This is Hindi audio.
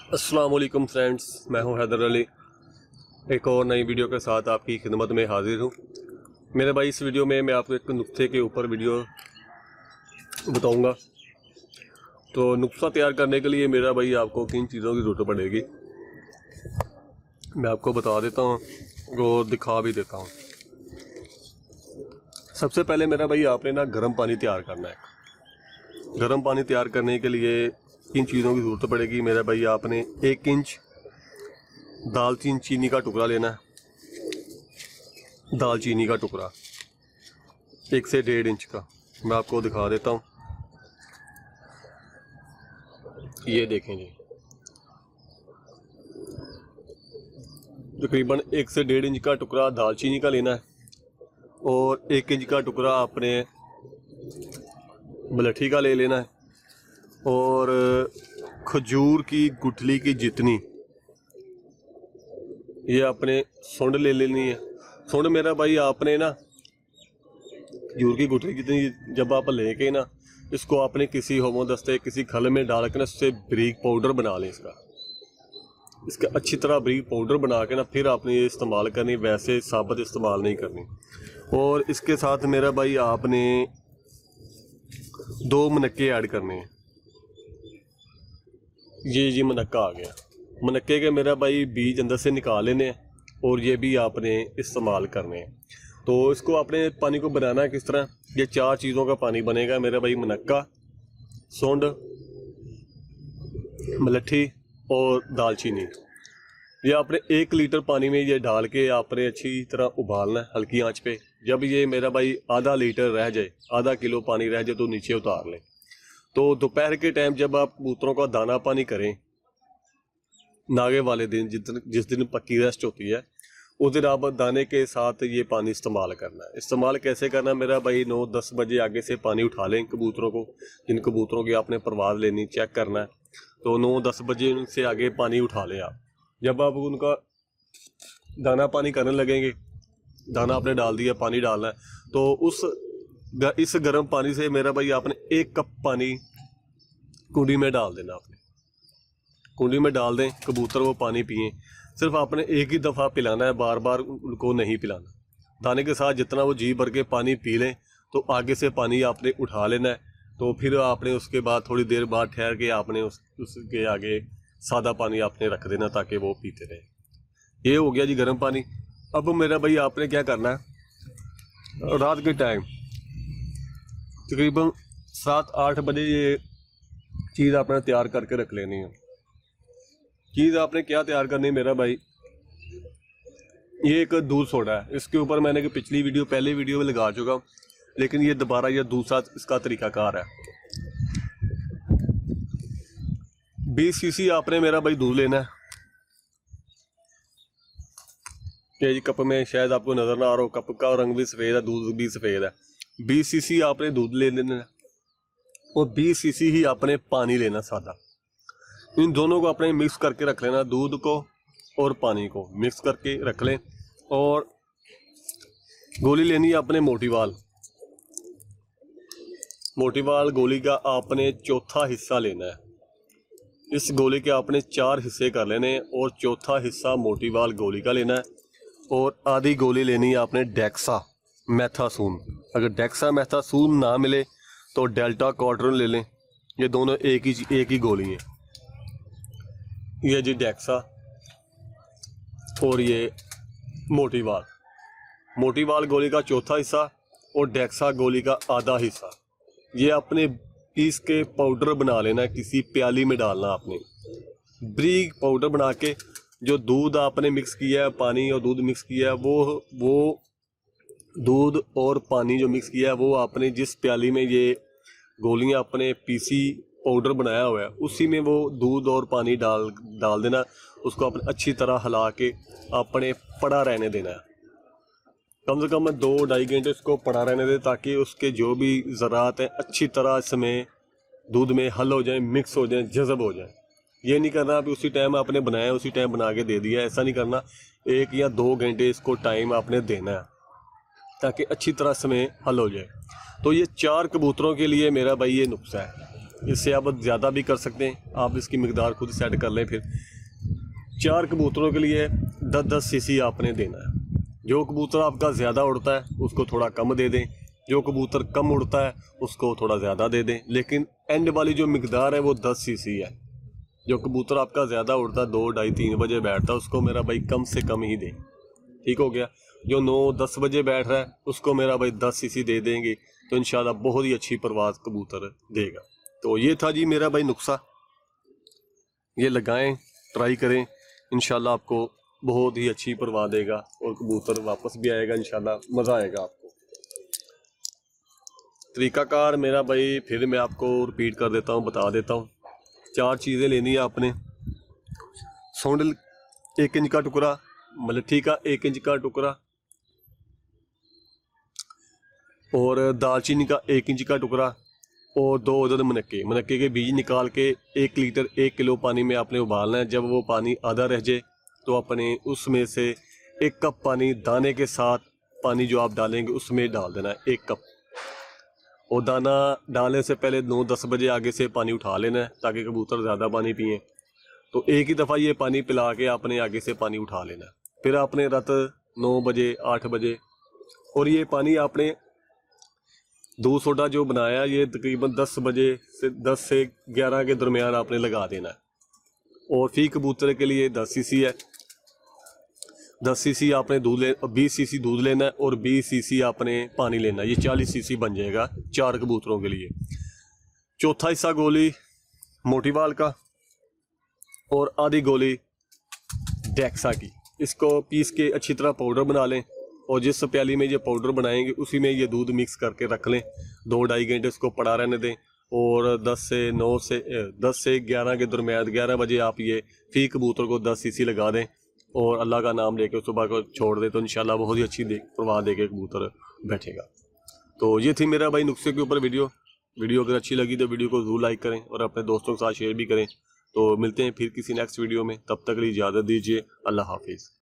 अस्सलाम वालेकुम फ्रेंड्स, मैं हूं हैदर अली। एक और नई वीडियो के साथ आपकी खिदमत में हाजिर हूं। मेरे भाई, इस वीडियो में मैं आपको एक नुस्खे के ऊपर वीडियो बताऊंगा। तो नुस्खा तैयार करने के लिए मेरा भाई आपको किन चीज़ों की ज़रूरत पड़ेगी मैं आपको बता देता हूं और दिखा भी देता हूं। सबसे पहले मेरा भाई आपने ना गर्म पानी तैयार करना है। गर्म पानी तैयार करने के लिए किन चीज़ों की ज़रूरत पड़ेगी मेरा भाई, आपने 1 इंच दालचीनी चीनी का टुकड़ा लेना है। दालचीनी का टुकड़ा 1 से 1.5 इंच का, मैं आपको दिखा देता हूँ। ये देखें जी, तकरीबन 1 से 1.5 इंच का टुकड़ा दालचीनी का लेना है और 1 इंच का टुकड़ा आपने मलठी का ले लेना है और खजूर की गुठली की जितनी ये आपने सुंड ले लेनी है। सुंड मेरा भाई आपने ना खजूर की गुठली जितनी जब आप लेके ना इसको आपने किसी होमोदस्ते किसी खल में डाल के ना उससे बारीक पाउडर बना लें। इसका अच्छी तरह बारीक पाउडर बना के ना फिर आपने ये इस्तेमाल करनी, वैसे साबुत इस्तेमाल नहीं करनी। और इसके साथ मेरा भाई आपने 2 मनक्के ऐड करने हैं। ये जी मनक्का आ गया। मनक्के के मेरा भाई बीज अंदर से निकाल लेने हैं और ये भी आपने इस्तेमाल करने हैं। तो इसको आपने पानी को बनाना है किस तरह, ये 4 चीज़ों का पानी बनेगा मेरा भाई, मनक्का, सुंड, मलठी और दालचीनी। ये आपने 1 लीटर पानी में ये डाल के आपने अच्छी तरह उबालना है हल्की आंच पे। जब ये मेरा भाई आधा लीटर रह जाए, आधा किलो पानी रह जाए तो नीचे उतार लें। तो दोपहर के टाइम जब आप कबूतरों का दाना पानी करें, नागे वाले दिन जिस दिन पक्की रेस्ट होती है उस दिन आप दाने के साथ ये पानी इस्तेमाल करना है। इस्तेमाल कैसे करना है मेरा भाई, 9-10 बजे आगे से पानी उठा लें कबूतरों को, जिन कबूतरों की आपने परवाज़ लेनी चेक करना है। तो 9-10 बजे से आगे पानी उठा लें आप। जब आप उनका दाना पानी करने लगेंगे, दाना आपने डाल दिया, पानी डालना है, तो इस गर्म पानी से मेरा भाई आपने 1 कप पानी कुंडी में डाल देना। आपने कुंडी में डाल दें, कबूतर वो पानी पिए। सिर्फ आपने एक ही दफ़ा पिलाना है, बार बार उनको नहीं पिलाना। दाने के साथ जितना वो जी भर के पानी पी लें तो आगे से पानी आपने उठा लेना है। तो फिर आपने उसके बाद थोड़ी देर बाद ठहर के आपने उसके आगे सादा पानी आपने रख देना ताकि वो पीते रहे। ये हो गया जी गर्म पानी। अब मेरा भाई आपने क्या करना है, रात के टाइम तकरीबन 7-8 बजे ये चीज़ आपने तैयार करके रख लेनी है। चीज़ आपने क्या तैयार करनी है मेरा भाई, ये एक दूध सोडा है। इसके ऊपर मैंने पिछली पहले वीडियो में लगा चुका हूँ, लेकिन ये दोबारा ये दूसरा इसका तरीकाकार है। 20 सीसी आपने मेरा भाई दूध लेना है। ये कप में शायद आपको नज़र ना आ रहा हो, कप का रंग भी सफ़ेद है, दूध भी सफ़ेद है। 20 सीसी आपने दूध ले लेना है और 20 सीसी ही आपने पानी लेना सादा। इन दोनों को आपने मिक्स करके रख लेना, दूध को और पानी को मिक्स करके रख लें। और गोली लेनी है आपने मोटी वाल गोली का आपने चौथा हिस्सा लेना है। इस गोली के आपने 4 हिस्से कर लेने हैं और चौथा हिस्सा मोटी वाल गोली का लेना है। और आधी गोली लेनी है आपने डेक्सा मैथासून। अगर डेक्सा मैथासून ना मिले तो डेल्टा कॉर्टरन ले लें। ये दोनों एक ही गोली है। ये जी डेक्सा और ये मोटी वाल गोली का चौथा हिस्सा और डेक्सा गोली का आधा हिस्सा, ये आपने पीस के पाउडर बना लेना है। किसी प्याली में डालना आपने, बारीक पाउडर बना के। जो दूध आपने मिक्स किया है, पानी और दूध मिक्स किया है, वो दूध और पानी जो मिक्स किया है वो आपने जिस प्याली में ये गोलियां अपने पीसी पाउडर बनाया हुआ है उसी में वो दूध और पानी डाल देना। उसको अपने अच्छी तरह हिला के अपने पड़ा रहने देना है। कम से कम 2-2.5 घंटे इसको पड़ा रहने दें ताकि उसके जो भी ज़रात हैं अच्छी तरह इसमें दूध में हल हो जाए, मिक्स हो जाए, जज़ब हो जाए। ये नहीं करना अभी उसी टाइम आपने बनाया उसी टाइम बना के दे दिया, ऐसा नहीं करना। 1 या 2 घंटे इसको टाइम आपने देना है ताकि अच्छी तरह इसमें हल हो जाए। तो ये 4 कबूतरों के लिए मेरा भाई ये नुस्खा है। इससे आप ज़्यादा भी कर सकते हैं, आप इसकी मकदार खुद सेट कर लें। फिर 4 कबूतरों के लिए 10-10 सीसी आपने देना है। जो कबूतर आपका ज़्यादा उड़ता है उसको थोड़ा कम दे दें, जो कबूतर कम उड़ता है उसको थोड़ा ज़्यादा दे दें, लेकिन एंड वाली जो मकदार है वो 10 सीसी है। जो कबूतर आपका ज़्यादा उड़ता है 2, 2:30, 3 बजे बैठता है उसको मेरा भाई कम से कम ही दें, ठीक हो गया। जो 9-10 बजे बैठ रहा है उसको मेरा भाई 10 सीसी दे देंगे तो इंशाल्लाह बहुत ही अच्छी परवाज़ कबूतर देगा। तो ये था जी मेरा भाई नुस्खा, ये लगाएं, ट्राई करें, इंशाल्लाह आपको बहुत ही अच्छी परवाज़ देगा और कबूतर वापस भी आएगा इंशाल्लाह, मज़ा आएगा आपको। तरीक़ाकार मेरा भाई फिर मैं आपको रिपीट कर देता हूँ, बता देता हूँ। 4 चीज़ें लेनी है आपने। सौंडल 1 इंच का टुकड़ा, मलट्ठी का 1 इंच का टुकड़ा और दालचीनी का 1 इंच का टुकड़ा और 2 अदद मनक्के के बीज निकाल के 1 लीटर 1 किलो पानी में आपने उबालना है। जब वो पानी आधा रह जाए तो अपने उसमें से 1 कप पानी दाने के साथ, पानी जो आप डालेंगे उसमें डाल देना है 1 कप। और दाना डालने से पहले 9-10 बजे आगे से पानी उठा लेना है ताकि कबूतर ज़्यादा पानी पिए। तो एक ही दफ़ा ये पानी पिला के आपने आगे से पानी उठा लेना है। फिर आपने रात 9 बजे 8 बजे, और ये पानी आपने दूध सोडा जो बनाया ये तकरीबन 10 बजे से 10 से 11 के दरमियान आपने लगा देना है। और फी कबूतर के लिए 10 सीसी है, 10 सीसी आपने दूध 20 सीसी दूध लेना है और 20 सीसी आपने पानी लेना है। ये 40 सीसी बन जाएगा 4 कबूतरों के लिए। चौथा हिस्सा गोली मोटी वाल का और आधी गोली डेक्सा की। इसको पीस के अच्छी तरह पाउडर बना लें और जिस प्याली में ये पाउडर बनाएंगे उसी में ये दूध मिक्स करके रख लें। 2-2.5 घंटे इसको पड़ा रहने दें और 10 से 11 के दरमियान 11 बजे आप ये फी कबूतर को 10 सीसी लगा दें और अल्लाह का नाम लेके सुबह को छोड़ दें तो इंशाल्लाह बहुत ही अच्छी परवाह दे के कबूतर बैठेगा। तो ये थी मेरा भाई नुस्खे के ऊपर वीडियो अगर अच्छी लगी तो वीडियो को ज़रूर लाइक करें और अपने दोस्तों के साथ शेयर भी करें। तो मिलते हैं फिर किसी नेक्स्ट वीडियो में, तब तक के लिए इजाज़त दीजिए। अल्लाह हाफिज़।